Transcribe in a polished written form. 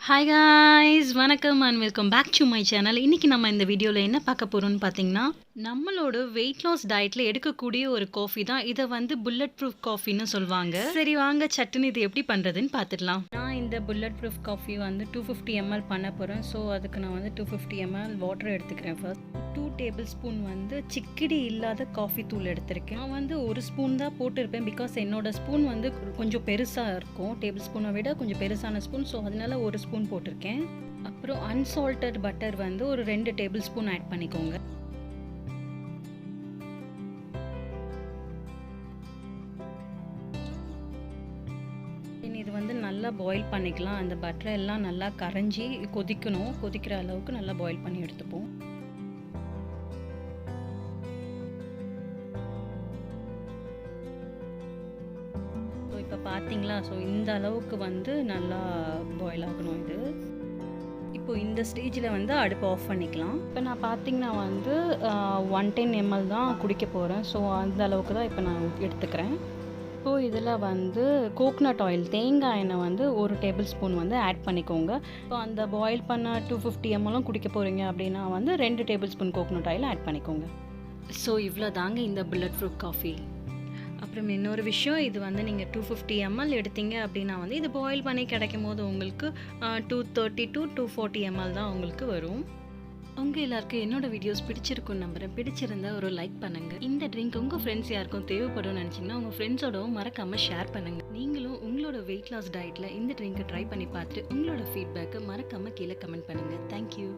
Hi guys, வணக்கம் and welcome back to my channel. இன்றைக்கி நம்ம இந்த வீடியோவில் என்ன பார்க்க போகிறோம்னு பார்த்தீங்கன்னா, நம்மளோட வெயிட் லாஸ் டயட்டில் எடுக்கக்கூடிய ஒரு காஃபி தான். இதை புல்லட் ப்ரூஃப் காஃபின்னு சொல்லுவாங்க. சரி வாங்க சட்டுன்னு இது எப்படி பண்ணுறதுன்னு பார்த்துடலாம். நான் இந்த புல்லட் ப்ரூஃப் காஃபி 250 ml பண்ண போகிறேன். ஸோ அதுக்கு நான் 250 ml வாட்டர் எடுத்துக்கிறேன். ஃபர்ஸ்ட் 2 டேபிள் ஸ்பூன் சிக்கிடி இல்லாத காஃபி தூள் எடுத்திருக்கேன். நான் ஒரு ஸ்பூன் தான் போட்டிருப்பேன். பிகாஸ் என்னோட ஸ்பூன் கொஞ்சம் பெருசாக இருக்கும். டேபிள் ஸ்பூனை விட கொஞ்சம் பெருசான ஸ்பூன். ஸோ அதனால ஒரு ஸ்பூன் போட்டிருக்கேன். அப்புறம் அன்சால்டட் பட்டர் ஒரு 2 டேபிள் ஸ்பூன் ஆட் பண்ணிக்கோங்க. இது நல்லா பாயில் பண்ணிக்கலாம். அந்த பட்டர் எல்லாம் நல்லா கரைஞ்சி கொதிக்கணும். கொதிக்கிற அளவுக்கு நல்லா பாயில் பண்ணி எடுத்துப்போம். இப்போ பார்த்தீங்களா, ஸோ இந்த அளவுக்கு நல்லா பாயில் ஆகணும். இது இப்போ இந்த ஸ்டேஜில் அடுப்பை ஆஃப் பண்ணிக்கலாம். இப்போ நான் பார்த்தீங்கன்னா 110 ml தான் குடிக்க போகிறேன். ஸோ அந்த அளவுக்கு தான் இப்போ நான் எடுத்துக்கிறேன். இப்போது இதில் கோகனட் ஆயில், தேங்காய் எண்ணெய் 1 டேபிள் ஸ்பூன் ஆட் பண்ணிக்கோங்க. இப்போ அந்த பாயில் பண்ண 250 ml குடிக்க போகிறீங்க அப்படின்னா 2 tablespoon coconut oil add பண்ணிக்கோங்க. ஸோ இவ்வளோ தாங்க இந்த புல்லட் ப்ரூஃப் காஃபி. அப்புறம் இன்னொரு விஷயம், இது நீங்கள் 250 ml எடுத்தீங்க அப்படின்னா இது பாயில் பண்ணி கிடைக்கும் போது உங்களுக்கு 230 to 240 ml தான் உங்களுக்கு வரும். உங்கள் எல்லாருக்கும் என்னோட வீடியோஸ் பிடிச்சிருக்குன்னு நம்புகிறேன். பிடிச்சிருந்தா ஒரு லைக் பண்ணுங்கள். இந்த ட்ரிங்க் உங்கள் ஃப்ரெண்ட்ஸ் யாருக்கும் தேவைப்படும்னு நினச்சிங்கன்னா உங்கள் ஃப்ரெண்ட்ஸோடவும் மறக்காமல் ஷேர் பண்ணுங்கள். நீங்களும் உங்களோட வெயிட் லாஸ் டயட்டில் இந்த ட்ரிங்க்கை ட்ரை பண்ணி பார்த்துட்டு உங்களோட ஃபீட்பேக்கை மறக்காமல் கீழே கமெண்ட் பண்ணுங்கள். தேங்க்யூ.